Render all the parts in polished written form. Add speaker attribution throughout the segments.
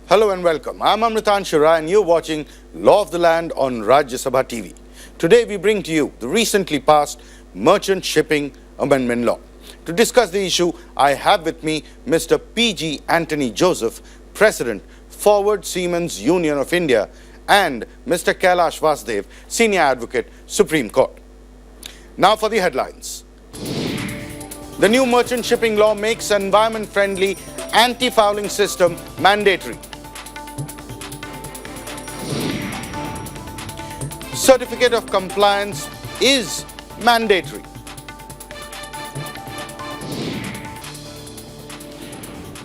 Speaker 1: Hello and welcome. I'm Amritanshu Rai and you're watching Law of the Land on Rajya Sabha TV. Today we bring to you the recently passed Merchant Shipping Amendment Law. To discuss the issue, I have with me Mr. P.G. Anthony Joseph, President, Forward Seamen's Union of India, and Mr. Kailash Vasudev, Senior Advocate, Supreme Court. Now for the headlines. The new merchant shipping law makes an environment-friendly anti-fouling system mandatory. Certificate of compliance is mandatory.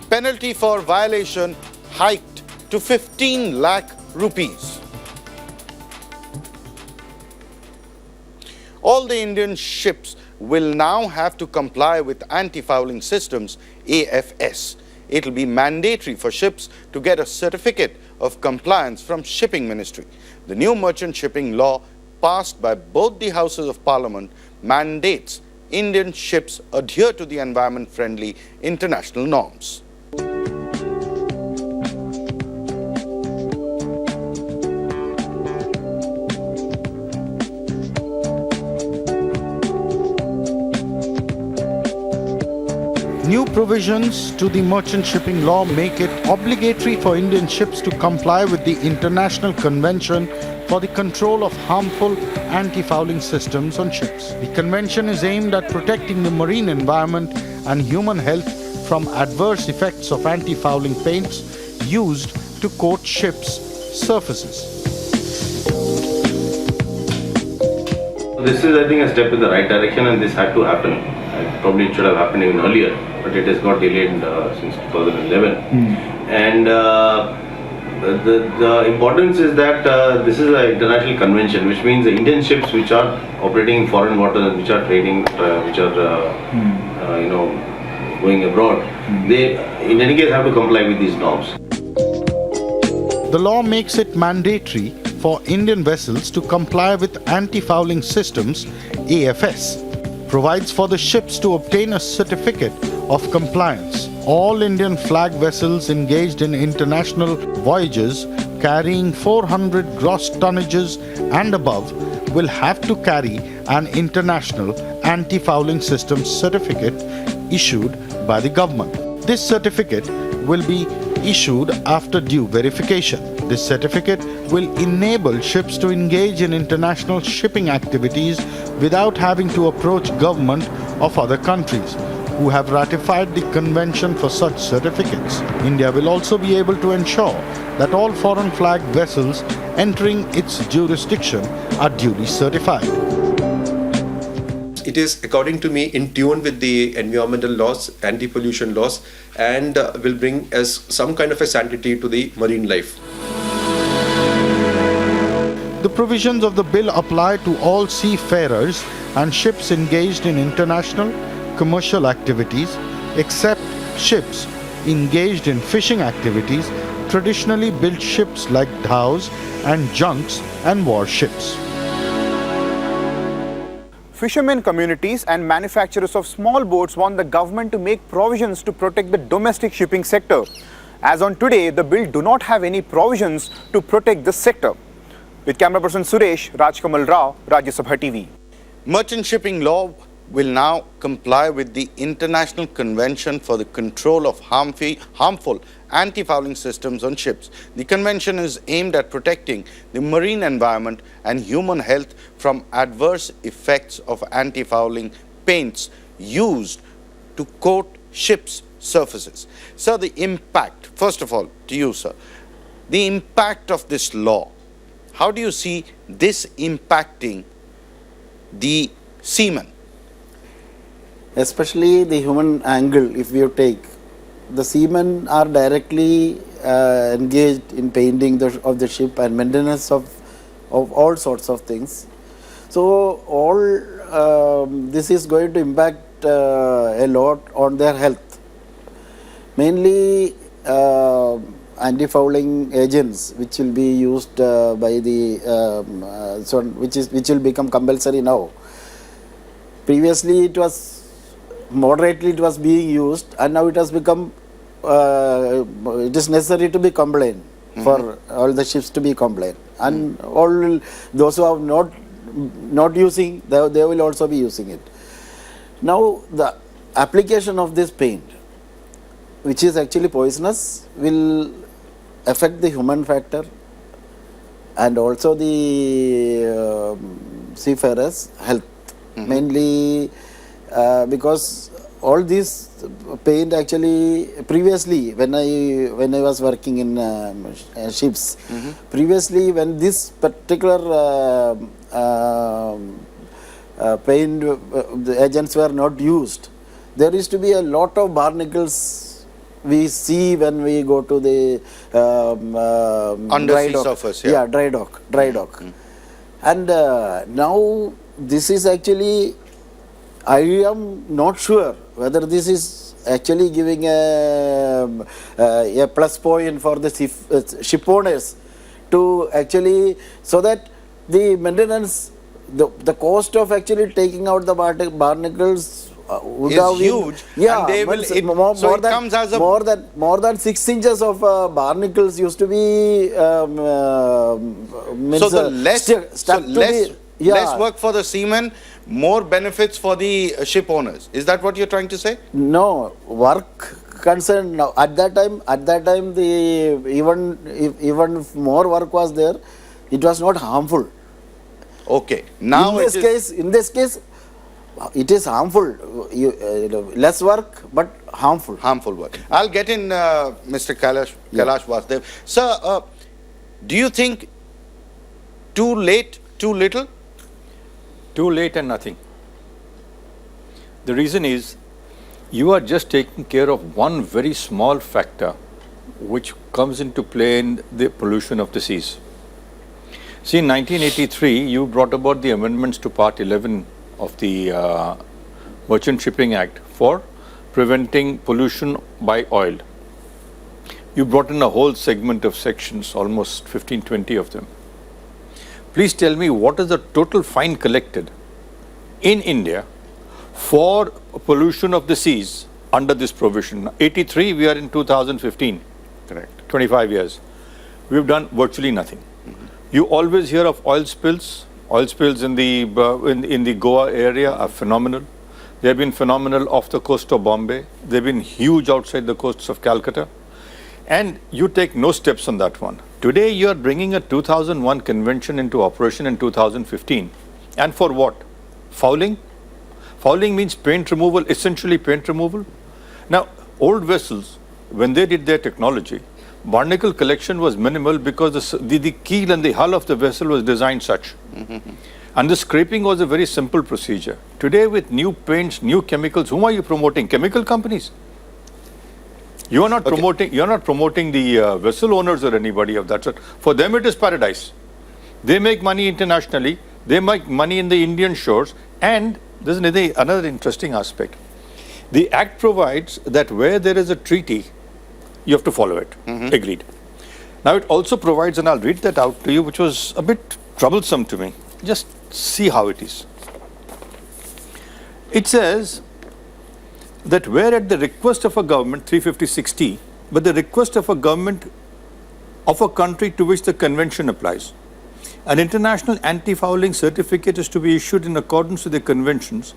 Speaker 1: Penalty for violation hiked to 15 lakh rupees. All the Indian ships will now have to comply with anti-fouling systems, AFS. It will be mandatory for ships to get a certificate of compliance from Shipping Ministry. The new merchant shipping law passed by both the Houses of Parliament mandates Indian ships adhere to the environment-friendly international norms. New provisions to the merchant shipping law make it obligatory for Indian ships to comply with the International Convention for the Control of Harmful Anti-Fouling Systems on Ships. The convention is aimed at protecting the marine environment and human health from adverse effects of anti-fouling paints used to coat ships' surfaces.
Speaker 2: This is, I think, a step in the right direction, and this had to happen. Probably it should have happened even earlier, but it has got delayed since 2011. And the importance is that this is an international convention, which means the Indian ships which are operating in foreign waters and which are trading, going abroad, they in any case have to comply with these norms.
Speaker 1: The law makes it mandatory for Indian vessels to comply with anti-fouling systems, AFS. Provides for the ships to obtain a certificate of compliance. All Indian flag vessels engaged in international voyages carrying 400 gross tonnages and above will have to carry an international anti-fouling system certificate issued by the government. This certificate will be issued after due verification. This certificate will enable ships to engage in international shipping activities without having to approach government of other countries who have ratified the convention for such certificates. India will also be able to ensure that all foreign flag vessels entering its jurisdiction are duly certified.
Speaker 3: It is, according to me, in tune with the environmental laws, anti-pollution laws, and will bring as some kind of a sanctity to the marine life.
Speaker 1: The provisions of the bill apply to all seafarers and ships engaged in international commercial activities, except ships engaged in fishing activities, traditionally built ships like dhows and junks and warships.
Speaker 4: Fishermen communities and manufacturers of small boats want the government to make provisions to protect the domestic shipping sector. As on today, the bill do not have any provisions to protect this sector. With camera person Suresh, Rajkamal Rao, Rajya Sabha TV. Merchant shipping law will now comply with the International Convention for the Control of Harmful Anti-Fouling Systems on Ships. The convention is aimed at protecting the marine environment and human health from adverse effects of anti-fouling paints used to coat ships' surfaces. Sir, the impact, first of all, to you, sir, the impact of this law. How do you see this impacting the seamen?
Speaker 5: Especially the human angle, if you take, the seamen are directly engaged in painting of the ship and maintenance of all sorts of things. So all this is going to impact a lot on their health. Mainly anti-fouling agents, which will be used by the which will become compulsory now. Previously, it was moderately it was being used, and now it has become it is necessary to be compliant for all the ships to be compliant, and all those who are not using, they will also be using it. Now the application of this paint, which is actually poisonous, will affect the human factor and also the seafarers' health, mainly because all this paint actually previously when I was working in ships, previously when this particular paint the agents were not used, there used to be a lot of barnacles we see when we go to the
Speaker 1: Undersea surface, yeah.
Speaker 5: dry dock. And now this is actually, I am not sure whether this is actually giving a plus point for the ship owners to actually, so that the maintenance, the cost of actually taking out the barnacles would
Speaker 1: is
Speaker 5: have been,
Speaker 1: huge, and they will. So it comes as a
Speaker 5: more than 6 inches of barnacles used to be.
Speaker 1: So the less work for the seamen, more benefits for the ship owners. Is that what you're trying to say?
Speaker 5: No, work concerned now. At that time, the even if more work was there, it was not harmful.
Speaker 1: Okay. Now
Speaker 5: in this case, it is harmful. Less work, but harmful.
Speaker 1: Harmful work. I'll get in Mr. Kailash Vasudev. Sir, do you think too late, too little?
Speaker 6: Too late and nothing. The reason is, you are just taking care of one very small factor which comes into play in the pollution of the seas. See, in 1983, you brought about the amendments to Part 11 of the Merchant Shipping Act for preventing pollution by oil. You brought in a whole segment of sections, almost 15-20 of them. Please tell me, what is the total fine collected in India for pollution of the seas under this provision? 83, we are in 2015.
Speaker 1: Correct.
Speaker 6: 25 years. We've done virtually nothing. You always hear of oil spills. Oil spills in the Goa area are phenomenal. They have been phenomenal off the coast of Bombay. They've been huge outside the coasts of Calcutta. And you take no steps on that one. Today you are bringing a 2001 convention into operation in 2015. And for what? Fouling? Fouling means paint removal, essentially paint removal. Now, old vessels, when they did their technology, barnacle collection was minimal because the keel and the hull of the vessel was designed such. And the scraping was a very simple procedure. Today with new paints, new chemicals, whom are you promoting? Chemical companies. You are not promoting the vessel owners or anybody of that sort. For them it is paradise. They make money internationally, they make money in the Indian shores, and this is another interesting aspect. The Act provides that where there is a treaty, you have to follow it. Agreed. Now it also provides, and I'll read that out to you, which was a bit troublesome to me. Just see how it is. It says that where at the request of a government, 350-60, but the request of a government of a country to which the convention applies, an international anti-fouling certificate is to be issued in accordance with the conventions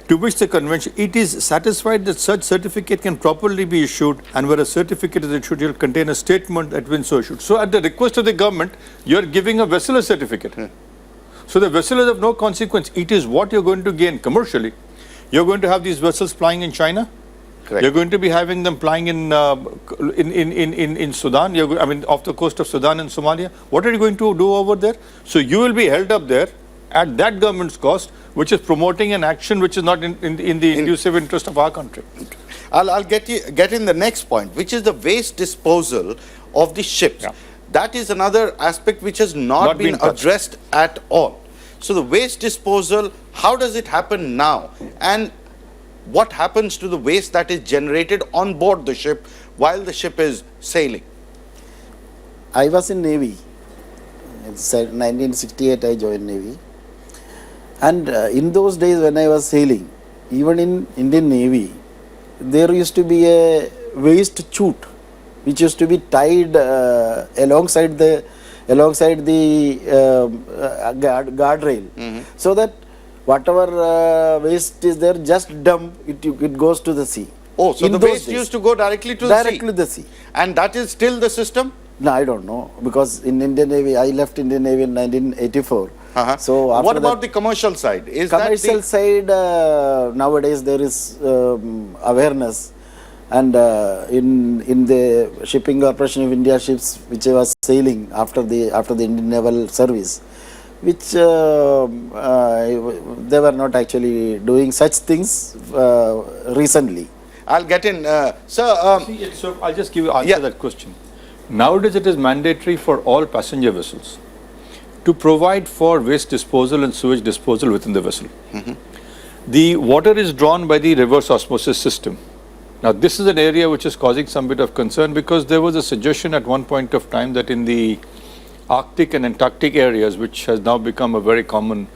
Speaker 6: to which the convention, it is satisfied that such certificate can properly be issued, and where a certificate is issued, it will contain a statement that when so issued. So at the request of the government, you are giving a vessel a certificate. So the vessel is of no consequence. It is what you're going to gain commercially. You're going to have these vessels plying in China.
Speaker 1: Correct.
Speaker 6: You're going to be having them plying in Sudan. Off the coast of Sudan and Somalia. What are you going to do over there? So you will be held up there at that government's cost, which is promoting an action which is not in the inclusive interest of our country.
Speaker 1: I'll get in the next point, which is the waste disposal of the ships.
Speaker 6: Yeah.
Speaker 1: That is another aspect which has not been addressed at all. So the waste disposal, how does it happen now? And what happens to the waste that is generated on board the ship while the ship is sailing?
Speaker 5: I was in Navy. In 1968 I joined Navy. And in those days when I was sailing, even in Indian Navy, there used to be a waste chute, which used to be tied alongside the guardrail, so that whatever waste is there, just dump it goes to the sea.
Speaker 1: Oh, so
Speaker 5: In
Speaker 1: the
Speaker 5: those
Speaker 1: waste
Speaker 5: days.
Speaker 1: used to go directly to the sea?
Speaker 5: Directly to the sea.
Speaker 1: And that is still the system?
Speaker 5: No, I don't know, because in Indian Navy, I left Indian Navy in 1984. So after
Speaker 1: What about
Speaker 5: that,
Speaker 1: the commercial side? Is
Speaker 5: commercial
Speaker 1: that
Speaker 5: side, nowadays there is awareness, and in the Shipping Corporation of India ships which was sailing after the Indian Naval Service, which they were not actually doing such things recently.
Speaker 1: I'll get in. Sir,
Speaker 6: So I'll just answer that question. Nowadays, it is mandatory for all passenger vessels to provide for waste disposal and sewage disposal within the vessel. The water is drawn by the reverse osmosis system. Now, this is an area which is causing some bit of concern, because there was a suggestion at one point of time that in the Arctic and Antarctic areas, which has now become a very common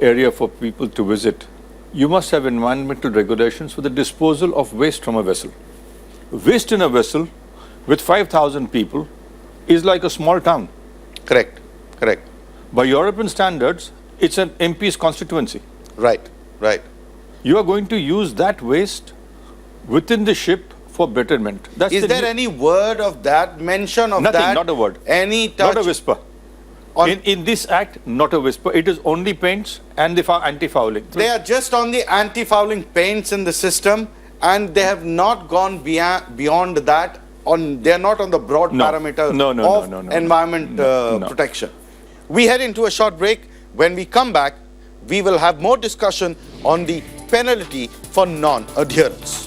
Speaker 6: area for people to visit, you must have environmental regulations for the disposal of waste from a vessel. Waste in a vessel with 5,000 people is like a small town.
Speaker 1: correct.
Speaker 6: By European standards, it's an MP's constituency.
Speaker 1: Right.
Speaker 6: You are going to use that waste within the ship for betterment. That's
Speaker 1: Is there any word of that, mention of
Speaker 6: Nothing,
Speaker 1: that?
Speaker 6: not a word.
Speaker 1: Any touch?
Speaker 6: Not a whisper. In this act, not a whisper. It is only paints and the anti-fouling.
Speaker 1: They are just on the anti-fouling paints in the system, and they have not gone beyond that. They are not on the broad parameter of environment protection. We head into a short break. When we come back, we will have more discussion on the penalty for non-adherence.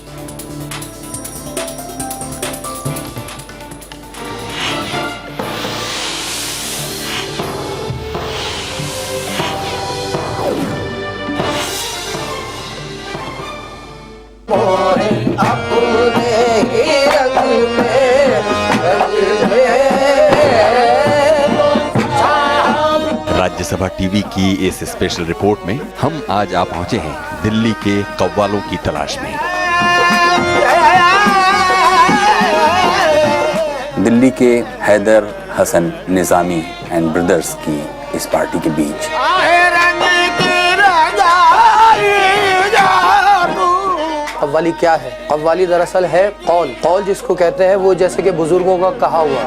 Speaker 7: Rajya Sabha TV की इस special report में हम आज आ पहुंचे हैं दिल्ली के कव्वालों की तलाश में।
Speaker 8: दिल्ली के हैदर हसन निजामी एंड ब्रदर्स की इस पार्टी के बीच
Speaker 9: कव्वाली क्या है? कव्वाली दरअसल है कौल। कौल जिसको कहते हैं वो जैसे कि बुजुर्गों का कहा हुआ।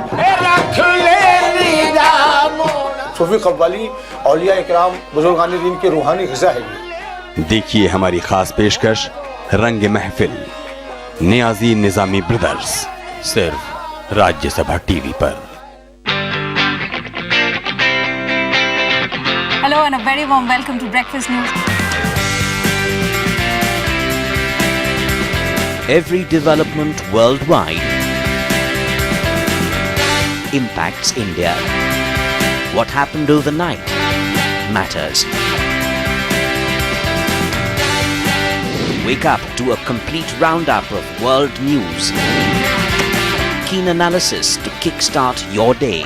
Speaker 10: सूफी कव्वाली औलिया इकराम बुजुर्गान दीन की रूहानी ग़िज़ा है।
Speaker 7: देखिए हमारी खास पेशकश रंग महफिल नियाज़ी निजामी ब्रदर्स, सिर्फ राज्यसभा टीवी पर।
Speaker 11: Hello and a very warm welcome to Breakfast News.
Speaker 12: Every development worldwide impacts India. What happened overnight matters. Wake up to a complete roundup of world news. Keen analysis to kickstart your day.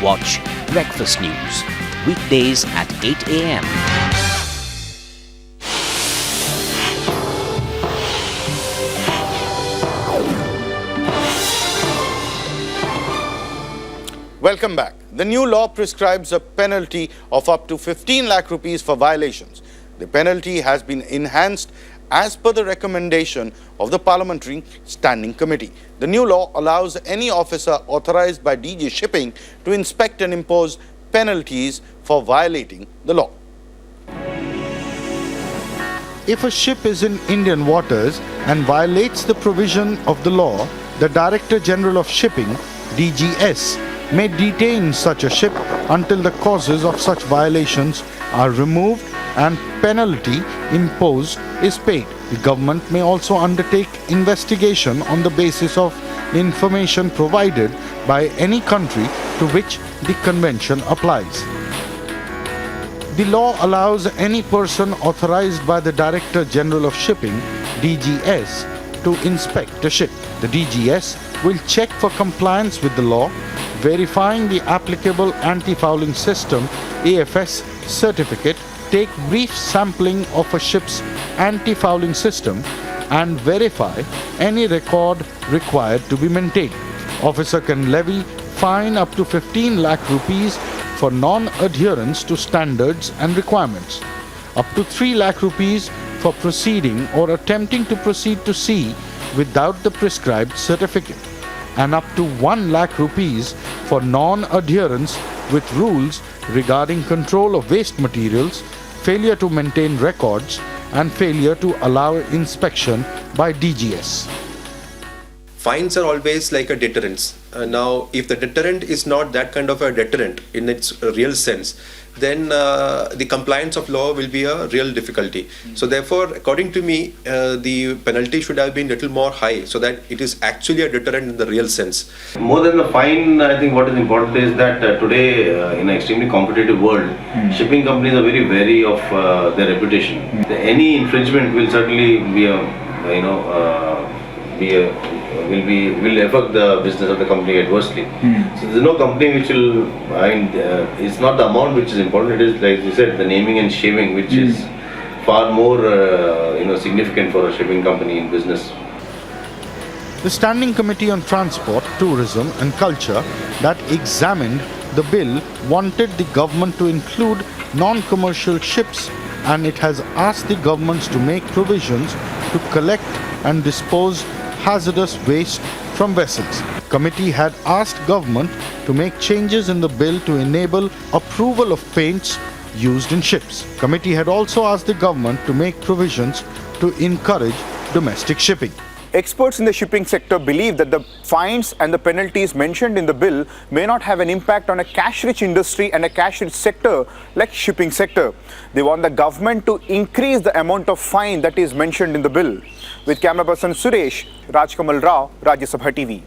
Speaker 12: Watch Breakfast News weekdays at 8 a.m.
Speaker 1: Welcome back. The new law prescribes a penalty of up to 15 lakh rupees for violations. The penalty has been enhanced as per the recommendation of the Parliamentary Standing Committee. The new law allows any officer authorized by DG Shipping to inspect and impose penalties for violating the law. If a ship is in Indian waters and violates the provision of the law, the Director General of Shipping, DGS, may detain such a ship until the causes of such violations are removed and penalty imposed is paid. The government may also undertake investigation on the basis of information provided by any country to which the convention applies. The law allows any person authorized by the Director General of Shipping, DGS, to inspect a ship. The DGS will check for compliance with the law, verifying the applicable anti-fouling system AFS certificate take brief sampling of a ship's anti-fouling system and verify any record required to be maintained. Officer can levy fine up to 15 lakh rupees for non-adherence to standards and requirements, up to 3 lakh rupees for proceeding or attempting to proceed to sea without the prescribed certificate, and up to 1 lakh rupees for non-adherence with rules regarding control of waste materials, failure to maintain records, and failure to allow inspection by DGS.
Speaker 3: Fines are always like a deterrence. Now, if the deterrent is not that kind of a deterrent in its real sense, then the compliance of law will be a real difficulty. So therefore, according to me, the penalty should have been little more high so that it is actually a deterrent in the real sense.
Speaker 2: More than the fine, I think what is important is that today, in an extremely competitive world, shipping companies are very wary of their reputation. Any infringement will certainly be will affect the business of the company adversely. So there is no company which will, it's not the amount which is important, it is, like you said, the naming and shaming, which is far more significant for a shipping company in business.
Speaker 1: The Standing Committee on Transport, Tourism and Culture that examined the bill wanted the government to include non-commercial ships, and it has asked the governments to make provisions to collect and dispose hazardous waste from vessels. Committee had asked government to make changes in the bill to enable approval of paints used in ships. Committee had also asked the government to make provisions to encourage domestic shipping.
Speaker 4: Experts in the shipping sector believe that the fines and the penalties mentioned in the bill may not have an impact on a cash-rich industry and a cash-rich sector like shipping sector. They want the government to increase the amount of fine that is mentioned in the bill. With camera person Suresh, Rajkamal Rao, Rajya Sabha TV.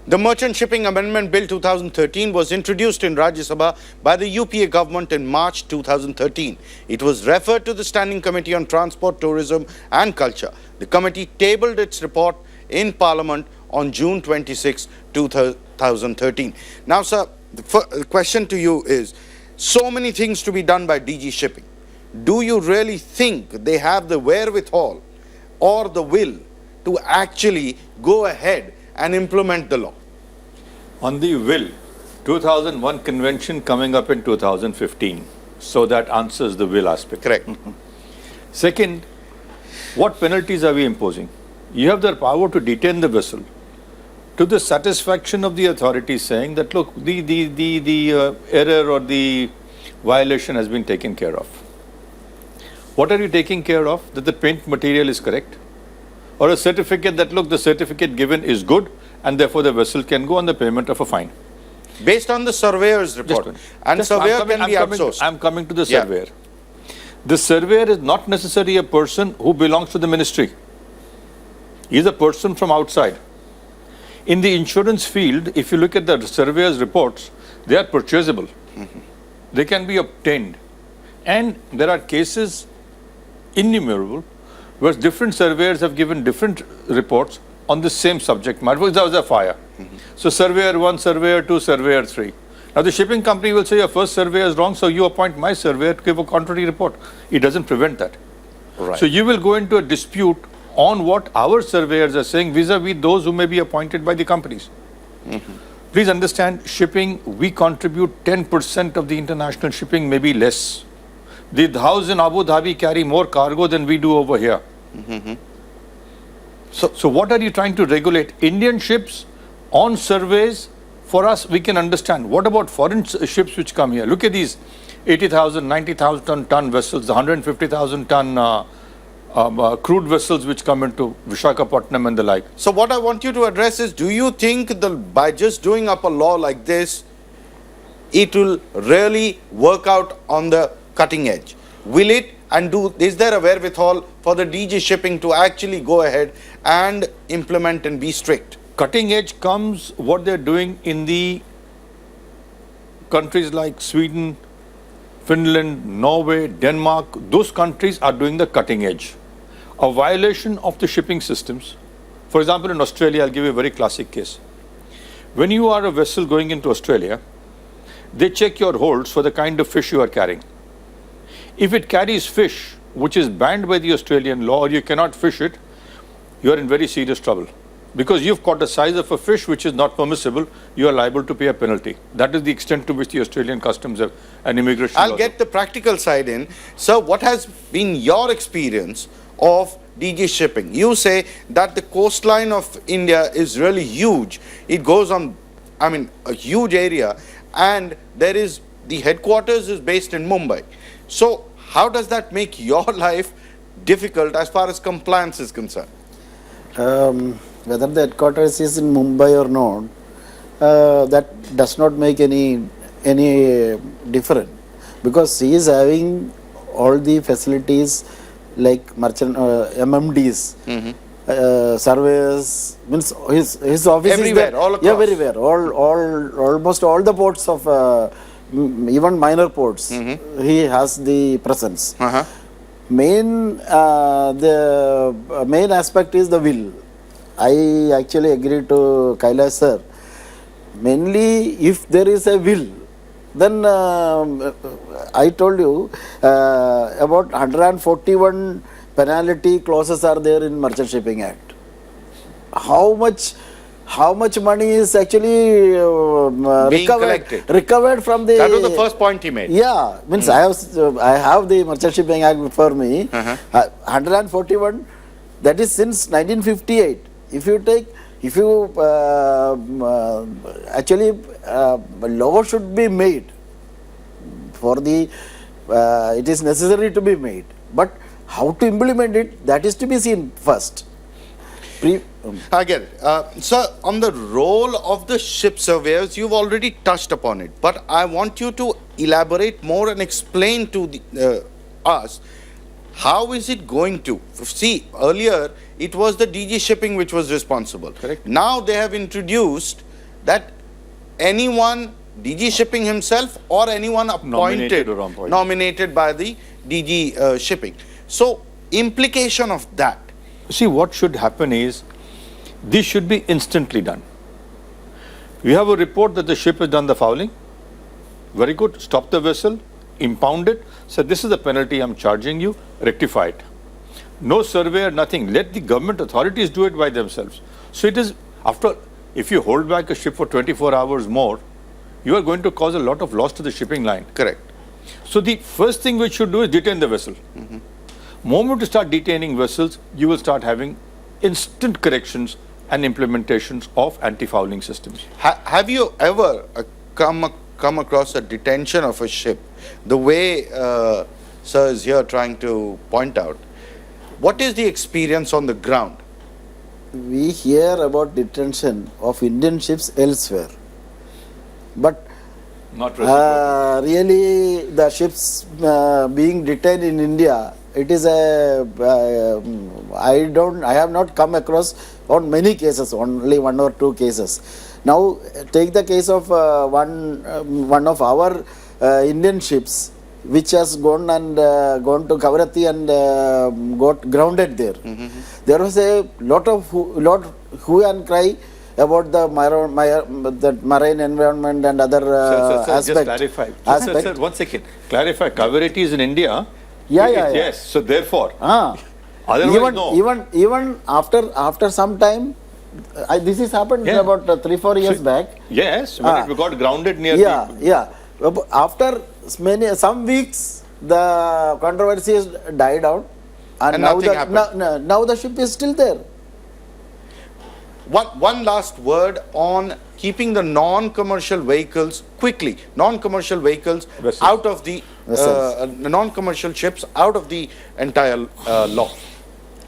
Speaker 1: The Merchant Shipping Amendment Bill 2013 was introduced in Rajya Sabha by the UPA government in March 2013. It was referred to the Standing Committee on Transport, Tourism and Culture. The committee tabled its report in Parliament on June 26, 2013. Now, sir, the question to you is, so many things to be done by DG Shipping. Do you really think they have the wherewithal or the will to actually go ahead and implement the law?
Speaker 6: On the will, 2001 convention coming up in 2015. So that answers the will aspect.
Speaker 1: Correct.
Speaker 6: Second, what penalties are we imposing? You have the power to detain the vessel to the satisfaction of the authorities saying that, look, the error or the violation has been taken care of. What are you taking care of? That the paint material is correct? Or a certificate that, look, the certificate given is good and therefore the vessel can go on the payment of a fine.
Speaker 1: Based on the surveyor's report. And surveyor can be outsourced.
Speaker 6: I'm coming to the surveyor. The surveyor is not necessarily a person who belongs to the ministry. He is a person from outside. In the insurance field, if you look at the surveyor's reports, they are purchasable. They can be obtained. And there are cases innumerable where different surveyors have given different reports on the same subject matter. For example, there was a fire. So surveyor 1, surveyor 2, surveyor 3. Now the shipping company will say your first surveyor is wrong, so you appoint my surveyor to give a contrary report. It doesn't prevent that.
Speaker 1: Right.
Speaker 6: So you will go into a dispute on what our surveyors are saying vis-a-vis those who may be appointed by the companies. Please understand, shipping, we contribute 10% of the international shipping, maybe less. The house in Abu Dhabi carry more cargo than we do over here. So what are you trying to regulate? Indian ships on surveys, for us, we can understand. What about foreign ships which come here? Look at these 80,000, 90,000 ton vessels, the 150,000 ton crude vessels which come into Visakhapatnam and the like.
Speaker 1: So what I want you to address is, do you think that by just doing up a law like this, it will really work out on the cutting edge? Will it, and is there a wherewithal for the DG Shipping to actually go ahead and implement and be strict?
Speaker 6: Cutting edge comes what they're doing in the countries like Sweden, Finland, Norway, Denmark. Those countries are doing the cutting edge. A violation of the shipping systems. For example, in Australia, I'll give you a very classic case. When you are a vessel going into Australia, they check your holds for the kind of fish you are carrying. If it carries fish, which is banned by the Australian law, or you cannot fish it, you are in very serious trouble. Because you've caught the size of a fish which is not permissible, you are liable to pay a penalty. That is the extent to which the Australian customs have and immigration
Speaker 1: I'll
Speaker 6: laws
Speaker 1: get the practical side in. Sir, what has been your experience of DG shipping? You say that the coastline of India is really huge. It goes on, I mean, a huge area, and there is, the headquarters is based in Mumbai. So how does that make your life difficult as far as compliance is concerned?
Speaker 5: Whether the headquarters is in Mumbai or not, that does not make any difference, because he is having all the facilities like merchant MMDs, surveyors, means his office
Speaker 1: Everywhere,
Speaker 5: is there.
Speaker 1: all across.
Speaker 5: Yeah, everywhere. Almost all the ports of even minor ports, he has the presence.
Speaker 1: Uh-huh.
Speaker 5: The main aspect is the will. I actually agree to Kailash sir. Mainly, if there is a will, then I told you about 141 penalty clauses are there in Merchant Shipping Act. How much money is actually recovered from the...
Speaker 1: That was the first point he made.
Speaker 5: Yeah, means I have the Merchant Shipping Act before me. 141, that is since 1958. If you actually law should be made for the, it is necessary to be made, but how to implement it, that is to be seen first.
Speaker 1: I get it. Sir, on the role of the ship surveyors, you've already touched upon it, but I want you to elaborate more and explain to us, how is it going to? See, earlier it was the DG shipping which was responsible.
Speaker 6: Correct.
Speaker 1: Now they have introduced that anyone, DG shipping himself or anyone appointed, nominated by the DG shipping. So, implication of that.
Speaker 6: See, what should happen is, this should be instantly done. We have a report that the ship has done the fouling. Very good. Stop the vessel, impound it. So this is the penalty I'm charging you. Rectify it. No surveyor, nothing. Let the government authorities do it by themselves. So it is, after, if you hold back a ship for 24 hours more, you are going to cause a lot of loss to the shipping line.
Speaker 1: Correct.
Speaker 6: So the first thing we should do is detain the vessel. Moment you start detaining vessels, you will start having instant corrections and implementations of anti-fouling systems.
Speaker 1: Have you ever come across a detention of a ship, the way sir is here trying to point out? What is the experience on the ground?
Speaker 5: We hear about detention of Indian ships elsewhere, but
Speaker 6: not
Speaker 5: really the ships being detained in India, it is a I have not come across on many cases, only one or two cases. Now take the case of one of our Indian ships which has gone to Kavaratti and got grounded there. There was a lot hue and cry about the marine environment and other aspects.
Speaker 6: Just clarify. Sir, 1 second. Clarify. Kavaratti is in India. Yes. So therefore, otherwise no.
Speaker 5: Even after some time, this has happened about 3-4 years back.
Speaker 6: Yes, when it got grounded near.
Speaker 5: After some weeks, the controversy has died out, and now the ship is still there.
Speaker 1: One last word on keeping the non-commercial vehicles
Speaker 5: Vessels.
Speaker 1: out of the non-commercial ships out of the entire law.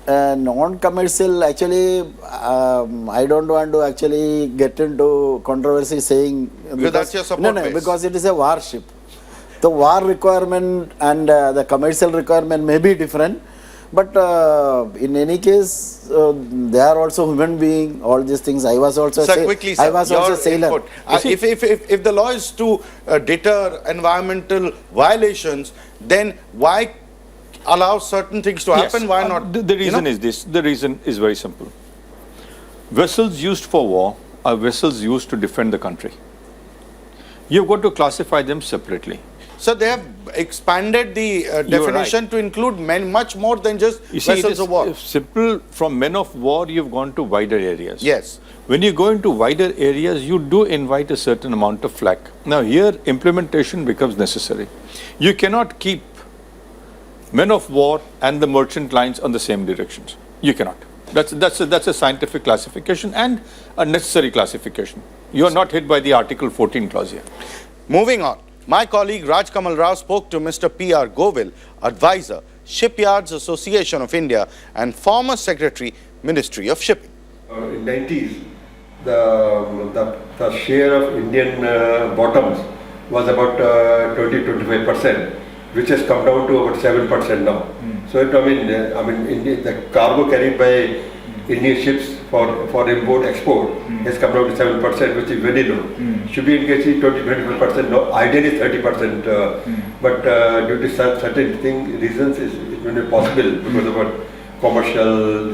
Speaker 5: Non-commercial, actually, I don't want to actually get into controversy saying
Speaker 1: because that's your support base.
Speaker 5: Because it is a war ship. The war requirement and the commercial requirement may be different, but in any case, they are also human beings. All these things. I was also
Speaker 1: sir,
Speaker 5: I was also a sailor.
Speaker 1: If the law is to deter environmental violations, then why allow certain things to happen? Why not?
Speaker 6: The reason is this. The reason is very simple. Vessels used for war are vessels used to defend the country. You've got to classify them separately.
Speaker 1: So they have expanded the definition to include much more than just vessels of war.
Speaker 6: Simple, from men of war, you've gone to wider areas.
Speaker 1: Yes.
Speaker 6: When you go into wider areas, you do invite a certain amount of flak. Now here, implementation becomes necessary. You cannot keep men of war and the merchant lines on the same directions. You cannot. That's a scientific classification and a necessary classification. You are not hit by the Article 14 clause here.
Speaker 1: Moving on, my colleague Raj Kamal Rao spoke to Mr. P.R. Govil, advisor, Shipyards Association of India and former Secretary, Ministry of Shipping.
Speaker 13: In 90s, the share of Indian bottoms was about 20-25%, which has come down to about 7% now. So the cargo carried by Indian ships for import export has come down to 7%, which is very low. Should be engaged 20-25%. No, ideally 30%, but due to certain reasons, it may be possible because of our commercial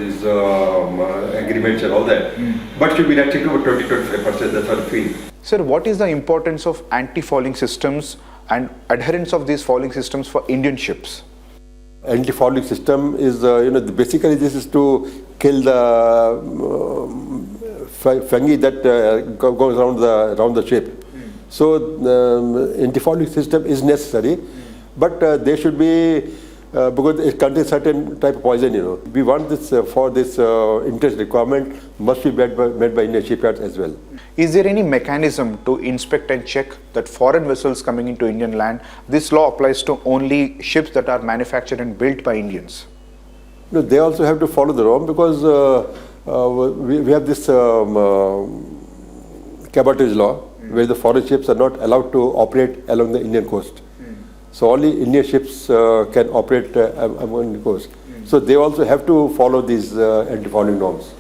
Speaker 13: agreements and all that. But should be reaching to about 20-25%. That's what I feel.
Speaker 4: Sir, what is the importance of anti-fouling systems and adherence of these fouling systems for Indian ships?
Speaker 13: Anti-fouling system is, basically this is to kill the fungi that goes around the ship. So anti-fouling system is necessary, but they should be because it contains certain type of poison. We want this for this interest requirement must be met by Indian shipyards as well.
Speaker 4: Is there any mechanism to inspect and check that foreign vessels coming into Indian land, this law applies to only ships that are manufactured and built by Indians?
Speaker 13: No, they also have to follow the law because we have this cabotage law where the foreign ships are not allowed to operate along the Indian coast. So only Indian ships can operate along the coast. So they also have to follow these anti-fouling norms.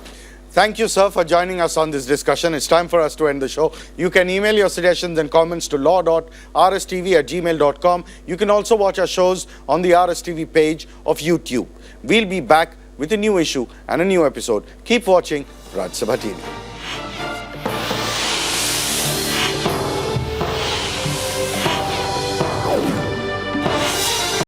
Speaker 1: Thank you, sir, for joining us on this discussion. It's time for us to end the show. You can email your suggestions and comments to law.rstv@gmail.com. You can also watch our shows on the RSTV page of YouTube. We'll be back with a new issue and a new episode. Keep watching Rajya Sabha TV.